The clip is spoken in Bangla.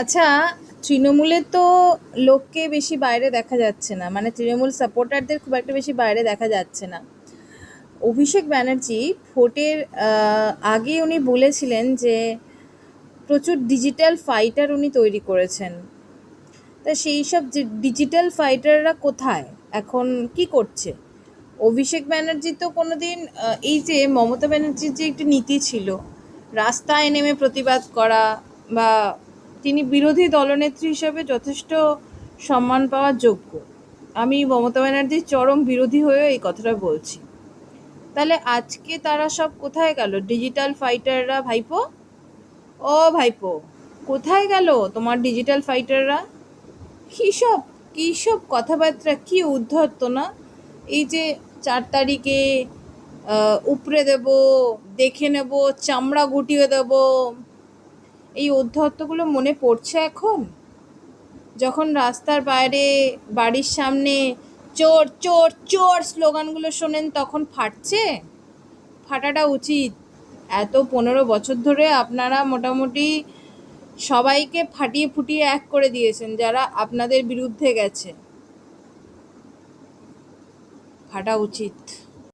আচ্ছা, তৃণমূলে তো লোককে বেশি বাইরে দেখা যাচ্ছে না, মানে তৃণমূল সাপোর্টারদের খুব একটা বেশি বাইরে দেখা যাচ্ছে না। অভিষেক ব্যানার্জি ভোটের আগে উনি বলেছিলেন যে প্রচুর ডিজিটাল ফাইটার উনি তৈরি করেছেন। তা সেই সব যে ডিজিটাল ফাইটাররা কোথায়, এখন কি করছে? অভিষেক ব্যানার্জি তো কোনোদিন এই যে মমতা ব্যানার্জির যে একটি নীতি ছিল রাস্তায় নেমে প্রতিবাদ করা, বা তিনি বিরোধী দলনেত্রী হিসেবে যথেষ্ট সম্মান পাওয়ার যোগ্য। আমি মমতা ব্যানার্জির চরম বিরোধী হয়েও এই কথাটা বলছি। তাহলে আজকে তারা সব কোথায় গেল ডিজিটাল ফাইটাররা? ভাইপো, ও ভাইপো, কোথায় গেল তোমার ডিজিটাল ফাইটাররা? কী সব কী সব কথাবার্তা, কী উদ্ধত্ত না! এই যে 4 তারিখে উপড়ে দেব, দেখে নেব, চামড়া গুটিয়ে দেব, এই উদ্ধত্তগুলো মনে পড়ছে এখন, যখন রাস্তার বাইরে বাড়ির সামনে চোর চোর চোর স্লোগানগুলো শোনেন তখন ফাটছে? ফাটাটা উচিত। এত 15 বছর ধরে আপনারা মোটামুটি সবাইকে ফাটিয়ে ফুটিয়ে এক করে দিয়েছেন যারা আপনাদের বিরুদ্ধে গেছে। ফাটা উচিত।